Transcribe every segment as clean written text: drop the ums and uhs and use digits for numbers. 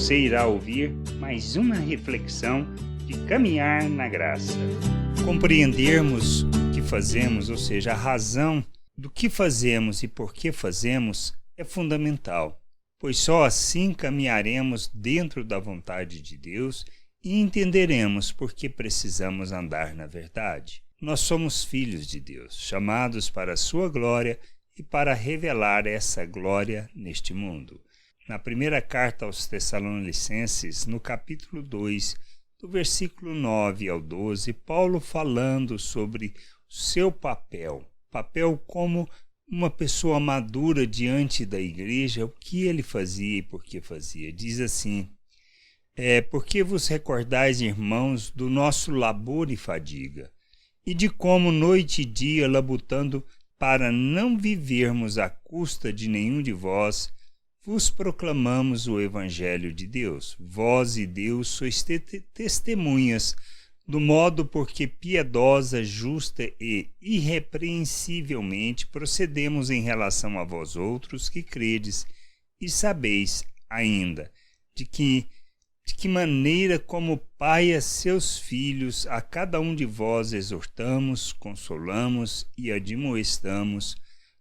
Você irá ouvir mais uma reflexão de caminhar na graça. Compreendermos o que fazemos, ou seja, a razão do que fazemos e por que fazemos, é fundamental, pois só assim caminharemos dentro da vontade de Deus e entenderemos por que precisamos andar na verdade. Nós somos filhos de Deus, chamados para a sua glória e para revelar essa glória neste mundo. Na primeira carta aos Tessalonicenses, no capítulo 2, do versículo 9 ao 12, Paulo falando sobre o seu papel como uma pessoa madura diante da igreja, o que ele fazia e por que fazia. Diz assim: porque vos recordais, irmãos, do nosso labor e fadiga, e de como noite e dia, labutando para não vivermos à custa de nenhum de vós, vos proclamamos o Evangelho de Deus. Vós e Deus sois testemunhas do modo por que piedosa, justa e irrepreensivelmente procedemos em relação a vós outros que credes, e sabeis ainda de que maneira, como pai a seus filhos, a cada um de vós exortamos, consolamos e admoestamos,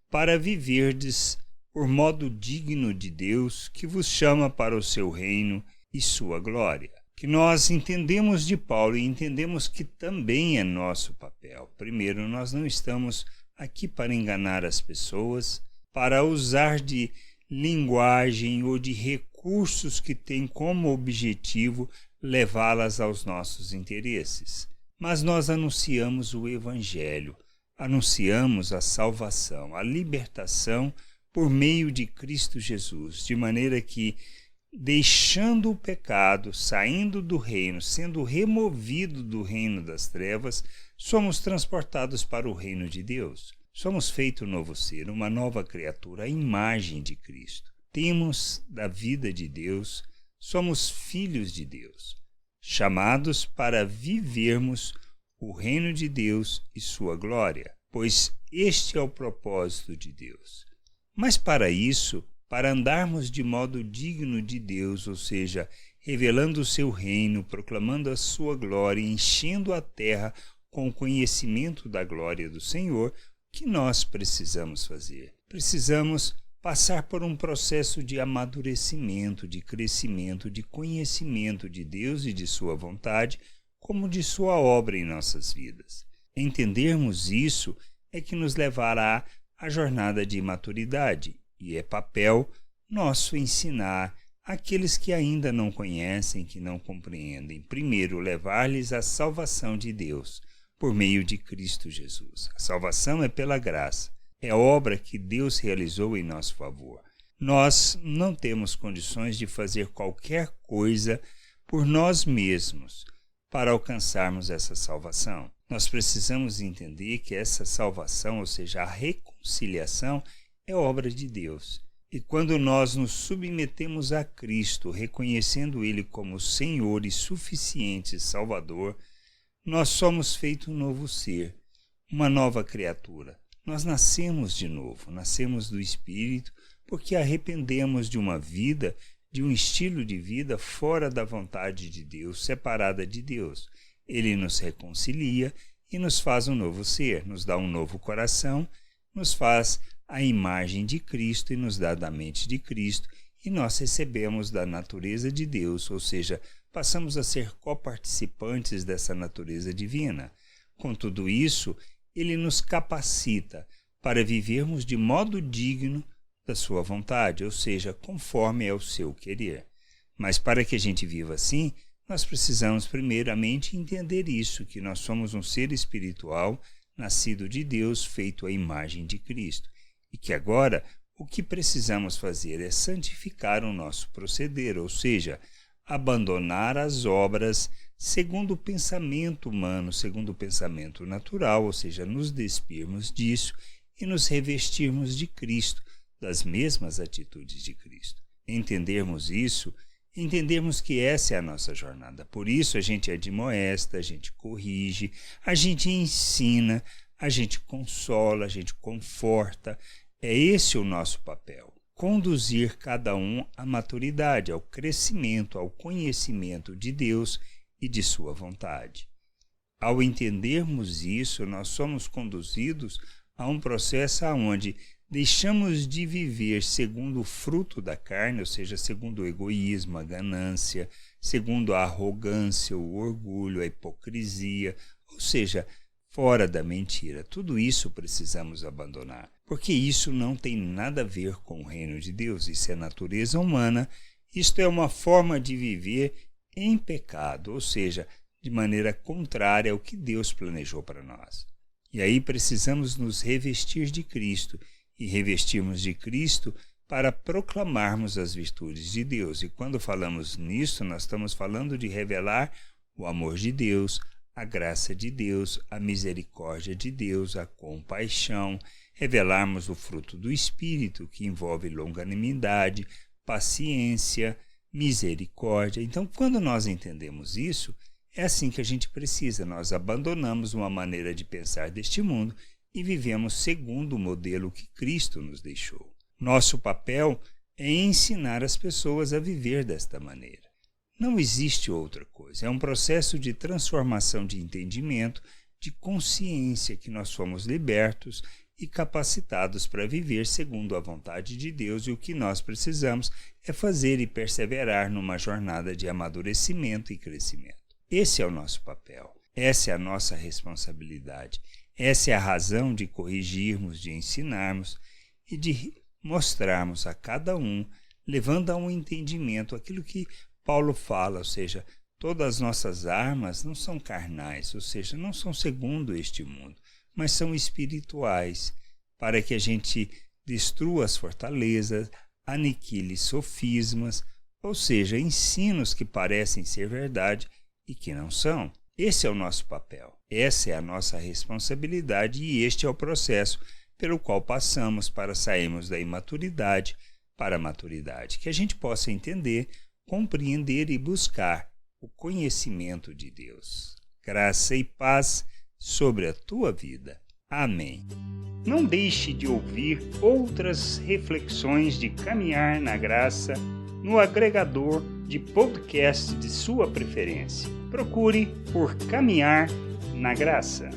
para viverdes por modo digno de Deus, que vos chama para o seu reino e sua glória. Que nós entendemos de Paulo e entendemos que também é nosso papel. Primeiro, nós não estamos aqui para enganar as pessoas, para usar de linguagem ou de recursos que têm como objetivo levá-las aos nossos interesses. Mas nós anunciamos o Evangelho, anunciamos a salvação, a libertação por meio de Cristo Jesus, de maneira que, deixando o pecado, saindo do reino, sendo removido do reino das trevas, somos transportados para o reino de Deus. Somos feito novo ser, uma nova criatura, a imagem de Cristo. Temos da vida de Deus, somos filhos de Deus, chamados para vivermos o reino de Deus e sua glória, pois este é o propósito de Deus. Mas para isso, para andarmos de modo digno de Deus, ou seja, revelando o seu reino, proclamando a sua glória, enchendo a terra com o conhecimento da glória do Senhor, o que nós precisamos fazer? Precisamos passar por um processo de amadurecimento, de crescimento, de conhecimento de Deus e de sua vontade, como de sua obra em nossas vidas. Entendermos isso é que nos levará à jornada de maturidade, e é papel nosso ensinar aqueles que ainda não conhecem, que não compreendem. Primeiro, levar-lhes a salvação de Deus, por meio de Cristo Jesus. A salvação é pela graça, é obra que Deus realizou em nosso favor. Nós não temos condições de fazer qualquer coisa por nós mesmos para alcançarmos essa salvação. Nós precisamos entender que essa salvação, ou seja, a reconciliação, é obra de Deus. E quando nós nos submetemos a Cristo, reconhecendo Ele como Senhor e suficiente Salvador, nós somos feito um novo ser, uma nova criatura. Nós nascemos de novo, nascemos do Espírito, porque arrependemos de uma vida, de um estilo de vida fora da vontade de Deus, separada de Deus. Ele nos reconcilia e nos faz um novo ser, nos dá um novo coração, nos faz a imagem de Cristo e nos dá da mente de Cristo, e nós recebemos da natureza de Deus, ou seja, passamos a ser coparticipantes dessa natureza divina. Com tudo isso, Ele nos capacita para vivermos de modo digno da sua vontade, ou seja, conforme é o seu querer. Mas para que a gente viva assim, nós precisamos primeiramente entender isso, que nós somos um ser espiritual, nascido de Deus, feito à imagem de Cristo. E que agora o que precisamos fazer é santificar o nosso proceder, ou seja, abandonar as obras segundo o pensamento humano, segundo o pensamento natural, ou seja, nos despirmos disso e nos revestirmos de Cristo, das mesmas atitudes de Cristo. Entendermos isso, entendermos que essa é a nossa jornada. Por isso a gente admoesta, a gente corrige, a gente ensina, a gente consola, a gente conforta. É esse o nosso papel. conduzir cada um à maturidade, ao crescimento, ao conhecimento de Deus e de sua vontade. Ao entendermos isso, nós somos conduzidos a um processo onde deixamos de viver segundo o fruto da carne, ou seja, segundo o egoísmo, a ganância, segundo a arrogância, o orgulho, a hipocrisia, ou seja, fora da mentira. Tudo isso precisamos abandonar, porque isso não tem nada a ver com o reino de Deus, isso é natureza humana, isto é uma forma de viver em pecado, ou seja, de maneira contrária ao que Deus planejou para nós. E aí precisamos nos revestir de Cristo, e revestirmos de Cristo para proclamarmos as virtudes de Deus. E quando falamos nisso, nós estamos falando de revelar o amor de Deus, a graça de Deus, a misericórdia de Deus, a compaixão, revelarmos o fruto do Espírito, que envolve longanimidade, paciência, misericórdia. Então, quando nós entendemos isso, é assim que a gente precisa. Nós abandonamos uma maneira de pensar deste mundo e vivemos segundo o modelo que Cristo nos deixou. Nosso papel é ensinar as pessoas a viver desta maneira. Não existe outra coisa. É um processo de transformação de entendimento, de consciência que nós fomos libertos e capacitados para viver segundo a vontade de Deus, e o que nós precisamos é fazer e perseverar numa jornada de amadurecimento e crescimento. Esse é o nosso papel, essa é a nossa responsabilidade, essa é a razão de corrigirmos, de ensinarmos e de mostrarmos a cada um, levando a um entendimento aquilo que Paulo fala, ou seja, todas as nossas armas não são carnais, ou seja, não são segundo este mundo, mas são espirituais, para que a gente destrua as fortalezas, aniquile sofismas, ou seja, ensinos que parecem ser verdade e que não são. Esse é o nosso papel, essa é a nossa responsabilidade e este é o processo pelo qual passamos para sairmos da imaturidade para a maturidade, que a gente possa entender, compreender e buscar o conhecimento de Deus. Graça e paz sobre a tua vida. Amém. Não deixe de ouvir outras reflexões de caminhar na graça no agregador de podcast de sua preferência. Procure por Caminhar na Graça.